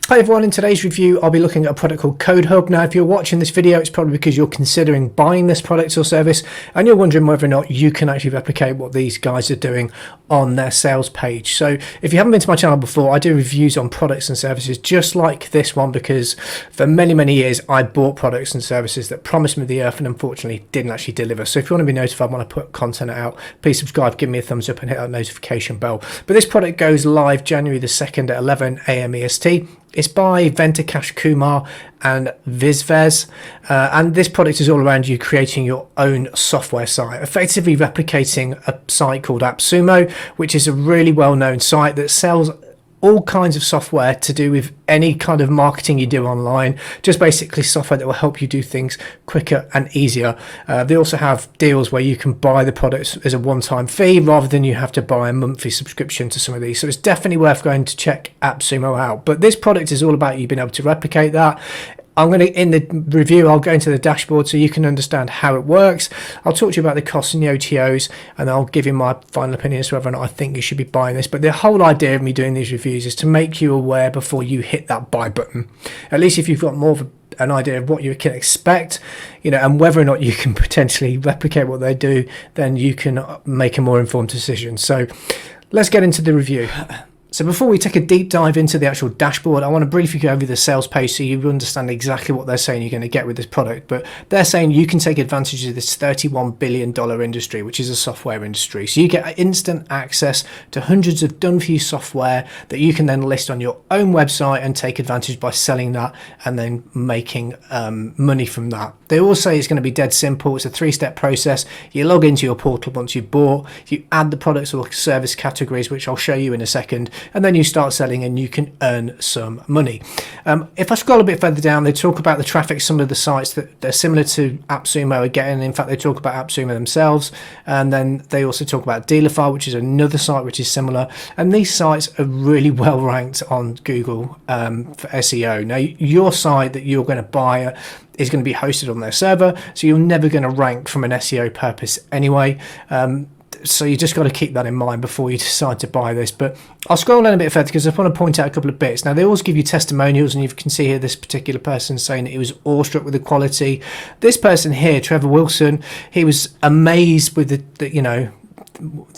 Hi everyone, in today's review I'll be looking at a product called CodeHub. Now if you're watching this video it's probably because you're considering buying this product or service and you're wondering whether or not you can actually replicate what these guys are doing on their sales page. So if you haven't been to my channel before, I do reviews on products and services just like this one, because for many years I bought products and services that promised me the earth and unfortunately didn't actually deliver. So if you want to be notified when I put content out, please subscribe, give me a thumbs up and hit that notification bell. But this product goes live January the 2nd at 11 AM EST. It's by Venkatesh Kumar and Vizvez, and this product is all around you creating your own software site, effectively replicating a site called AppSumo, which is a really well-known site that sells all kinds of software to do with any kind of marketing you do online, just basically software that will help you do things quicker and easier. They also have deals where you can buy the products as a one-time fee rather than you have to buy a monthly subscription to some of these. So it's definitely worth going to check AppSumo out. But this product is all about you being able to replicate that. In the review, I'll go into the dashboard so you can understand how it works. I'll talk to you about the costs and the OTOs, and I'll give you my final opinion as to whether or not I think you should be buying this. But the whole idea of me doing these reviews is to make you aware before you hit that buy button. At least if you've got more of an idea of what you can expect, and whether or not you can potentially replicate what they do, then you can make a more informed decision. So let's get into the review. So before we take a deep dive into the actual dashboard, I want to briefly go over the sales page so you understand exactly what they're saying you're going to get with this product. But they're saying you can take advantage of this $31 billion industry, which is a software industry. So you get instant access to hundreds of done-for-you software that you can then list on your own website and take advantage by selling that and then making money from that. They all say it's going to be dead simple. It's a three-step process. You log into your portal once you've bought, you add the products or service categories, which I'll show you in a second, and then you start selling and you can earn some money. If I scroll a bit further down, they talk about the traffic, some of the sites that they're similar to AppSumo are getting. In fact, they talk about AppSumo themselves, and then they also talk about Dealerfile, which is another site which is similar. And these sites are really well ranked on Google for SEO. Now, your site that you're going to buy is going to be hosted on their server, so you're never going to rank from an SEO purpose anyway. So you just got to keep that in mind before you decide to buy this. But I'll scroll down a bit further because I want to point out a couple of bits. Now, they always give you testimonials, and you can see here this particular person saying that he was awestruck with the quality. This person here, Trevor Wilson, he was amazed with the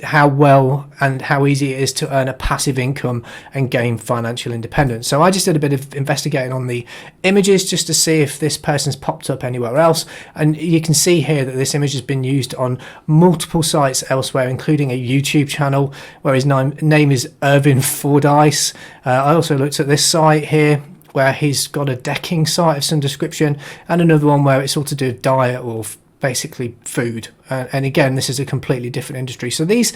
how well and how easy it is to earn a passive income and gain financial independence. So I just did a bit of investigating on the images just to see if this person's popped up anywhere else, and you can see here that this image has been used on multiple sites elsewhere, including a YouTube channel where his name is Irvin Fordyce. I also looked at this site here where he's got a decking site of some description, and another one where it's all to do with diet or basically food, and again this is a completely different industry. So these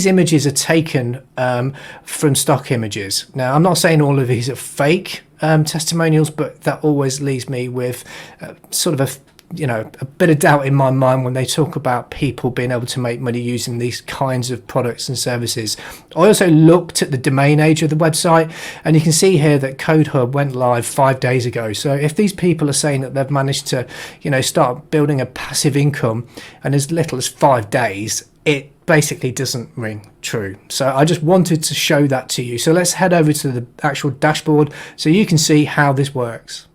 images are taken from stock images. Now, I'm not saying all of these are fake testimonials, but that always leaves me with sort of a bit of doubt in my mind when they talk about people being able to make money using these kinds of products and services. I also looked at the domain age of the website, and you can see here that CodeHub went live 5 days ago. So if these people are saying that they've managed to start building a passive income in as little as 5 days, it basically doesn't ring true. So I just wanted to show that to you. So let's head over to the actual dashboard so you can see how this works.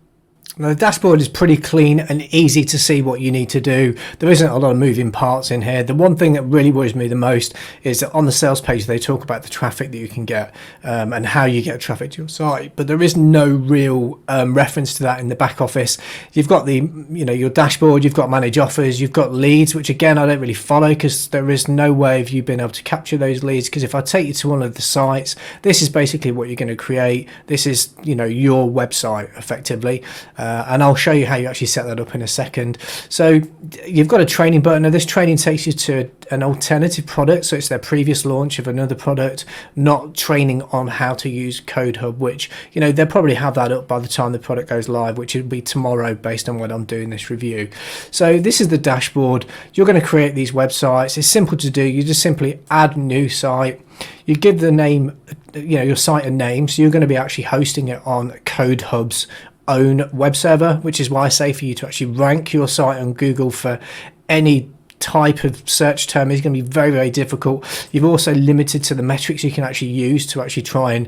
Now, the dashboard is pretty clean and easy to see what you need to do. There isn't a lot of moving parts in here. The one thing that really worries me the most is that on the sales page they talk about the traffic that you can get and how you get traffic to your site, but there is no real reference to that in the back office. You've got the your dashboard, you've got manage offers, you've got leads, which again I don't really follow because there is no way of you being able to capture those leads. Because if I take you to one of the sites, this is basically what you're going to create. This is your website effectively. And I'll show you how you actually set that up in a second. So you've got a training button. Now, this training takes you to an alternative product, so it's their previous launch of another product, not training on how to use CodeHub, which they'll probably have that up by the time the product goes live, which will be tomorrow based on when I'm doing this review. So this is the dashboard. You're going to create these websites. It's simple to do. You just simply add new site. You give the name, your site a name, so you're going to be actually hosting it on CodeHub's own web server, which is why I say for you to actually rank your site on Google for any type of search term is going to be very difficult. You've also limited to the metrics you can actually use to actually try and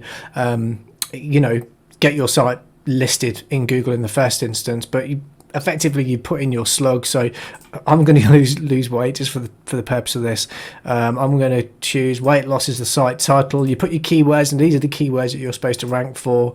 get your site listed in Google in the first instance, but effectively you put in your slug. So I'm going to lose weight just for the purpose of this. I'm going to choose weight loss as the site title. You put your keywords, and these are the keywords that you're supposed to rank for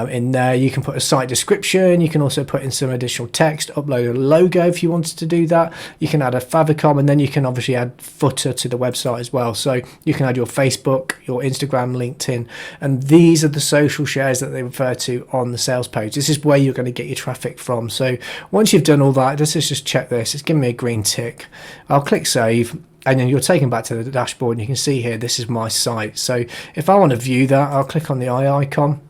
in there. You can put a site description. You can also put in some additional text, upload a logo if you wanted to do that. You can add a favicon, and then you can obviously add footer to the website as well. So you can add your Facebook, your Instagram, LinkedIn, and these are the social shares that they refer to on the sales page. This is where you're going to get your traffic from. So once you've done all that, let's just check this. It's giving me a green tick. I'll click save, and then you're taken back to the dashboard, and you can see here, this is my site. So if I want to view that, I'll click on the eye icon.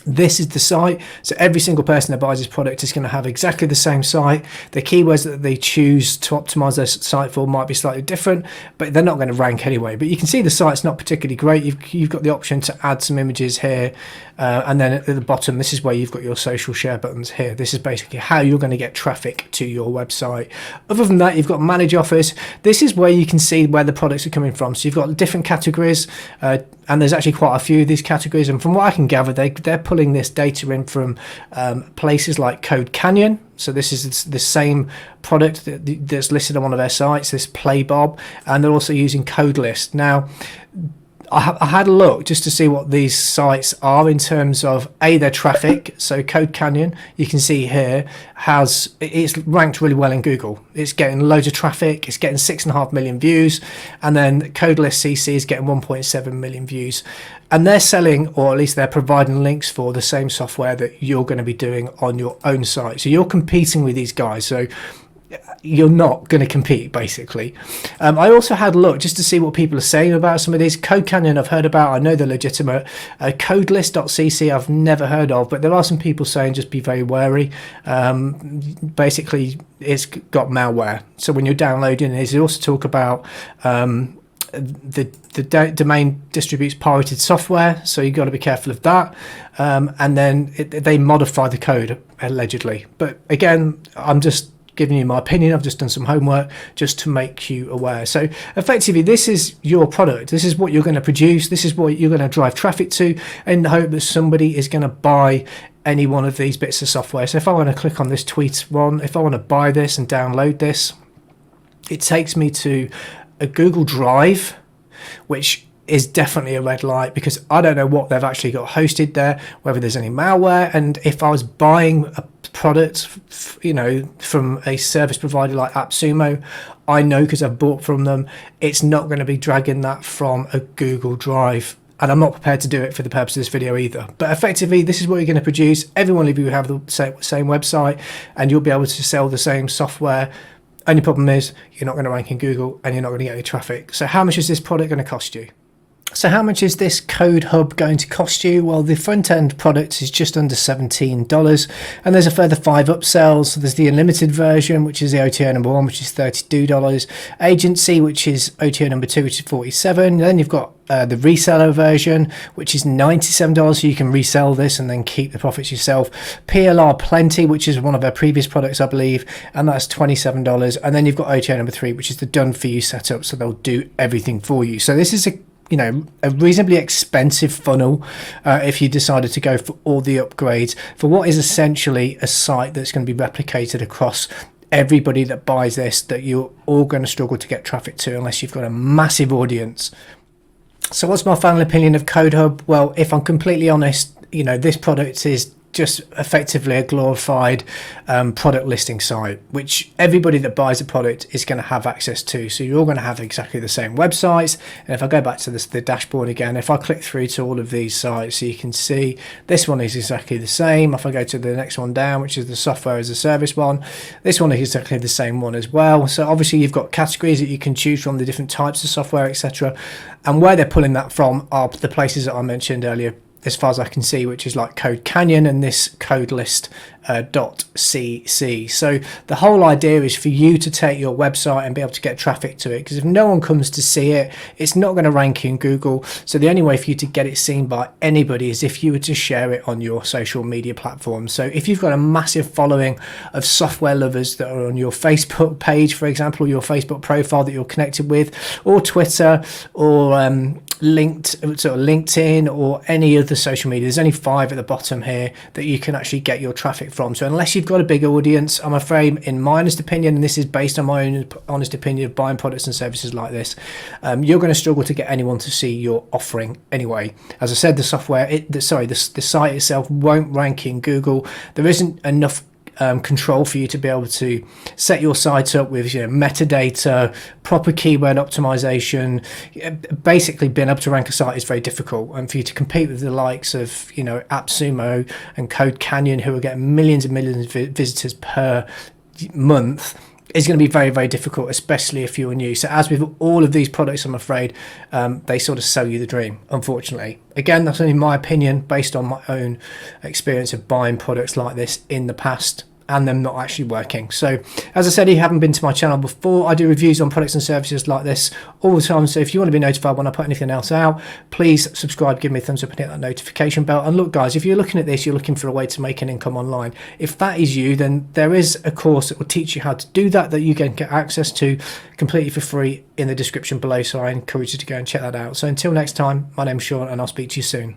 This is the site. So every single person that buys this product is going to have exactly the same site. The keywords that they choose to optimize their site for might be slightly different, but they're not going to rank anyway. But you can see the site's not particularly great. You've got the option to add some images here, and then at the bottom, this is where you've got your social share buttons here. This is basically how you're going to get traffic to your website. Other than that, you've got manage offers. This is where you can see where the products are coming from. So you've got different categories, and there's actually quite a few of these categories. And from what I can gather, they're pulling this data in from places like Code Canyon. So this is the same product that's listed on one of their sites, this Playbob, and they're also using CodeList. Now, I had a look just to see what these sites are in terms of their traffic. So Code Canyon, you can see here, it's ranked really well in Google. It's getting loads of traffic. It's getting 6.5 million views, and then CodeList CC is getting 1.7 million views. And they're selling, or at least they're providing links for the same software that you're going to be doing on your own site. So you're competing with these guys. So you're not going to compete, basically. I also had a look just to see what people are saying about some of these. Code Canyon I've heard about. I know they're legitimate. Codelist.cc I've never heard of, but there are some people saying just be very wary. Basically, it's got malware. So when you're downloading it, they also talk about the domain distributes pirated software, so you've got to be careful of that. And then they modify the code, allegedly. But again, I'm just giving you my opinion. I've just done some homework just to make you aware. So effectively, this is your product. This is what you're going to produce. This is what you're going to drive traffic to, in the hope that somebody is going to buy any one of these bits of software. So if I want to click on this tweet one, if I want to buy this and download this, it takes me to a Google Drive, which is definitely a red light, because I don't know what they've actually got hosted there, whether there's any malware. And if I was buying a product, from a service provider like AppSumo, I know, because I've bought from them, it's not going to be dragging that from a Google Drive. And I'm not prepared to do it for the purpose of this video either. But effectively, this is what you're going to produce. Every one of you have the same website, and you'll be able to sell the same software. Only problem is you're not going to rank in Google, and you're not going to get any traffic. So how much is this product going to cost you? So how much is this CodeHub going to cost you? Well, the front end product is just under $17, and there's a further 5 upsells. So there's the unlimited version, which is the OTO number 1, which is $32. Agency, which is OTO number 2, which is $47. Then you've got the reseller version, which is $97, so you can resell this and then keep the profits yourself. PLR Plenty, which is one of our previous products, I believe, and that's $27. And then you've got OTO number 3, which is the done for you setup, so they'll do everything for you. So this is a reasonably expensive funnel if you decided to go for all the upgrades for what is essentially a site that's going to be replicated across everybody that buys this, that you're all going to struggle to get traffic to unless you've got a massive audience. So what's my final opinion of CodeHub? Well, if I'm completely honest, this product is just effectively a glorified product listing site, which everybody that buys a product is going to have access to. So you're all going to have exactly the same websites. And if I go back to the dashboard again, if I click through to all of these sites, so you can see this one is exactly the same. If I go to the next one down, which is the software as a service one, this one is exactly the same one as well. So obviously you've got categories that you can choose from, the different types of software, etc. And where they're pulling that from are the places that I mentioned earlier, as far as I can see, which is like Code Canyon and this CodeList .cc. So the whole idea is for you to take your website and be able to get traffic to it, because if no one comes to see it, it's not going to rank in Google. So the only way for you to get it seen by anybody is if you were to share it on your social media platform. So if you've got a massive following of software lovers that are on your Facebook page, for example, or your Facebook profile that you're connected with, or Twitter, or LinkedIn or any other social media. There's only 5 at the bottom here that you can actually get your traffic from. So unless you've got a big audience, I'm afraid, in my honest opinion, and this is based on my own honest opinion of buying products and services like this, you're going to struggle to get anyone to see your offering anyway. As I said, the site itself won't rank in Google. There isn't enough control for you to be able to set your site up with metadata, proper keyword optimization. Basically, being able to rank a site is very difficult, and for you to compete with the likes of AppSumo and Code Canyon, who are getting millions and millions of visitors per month, is going to be very, very difficult, especially if you're new. So as with all of these products, I'm afraid they sort of sell you the dream, unfortunately. Again, that's only my opinion based on my own experience of buying products like this in the past and them not actually working. So as I said, if you haven't been to my channel before, I do reviews on products and services like this all the time. So if you want to be notified when I put anything else out, please subscribe, give me a thumbs up and hit that notification bell. And look guys, if you're looking at this, you're looking for a way to make an income online. If that is you, then there is a course that will teach you how to do that you can get access to completely for free in the description below. So I encourage you to go and check that out. So until next time, my name's Sean and I'll speak to you soon.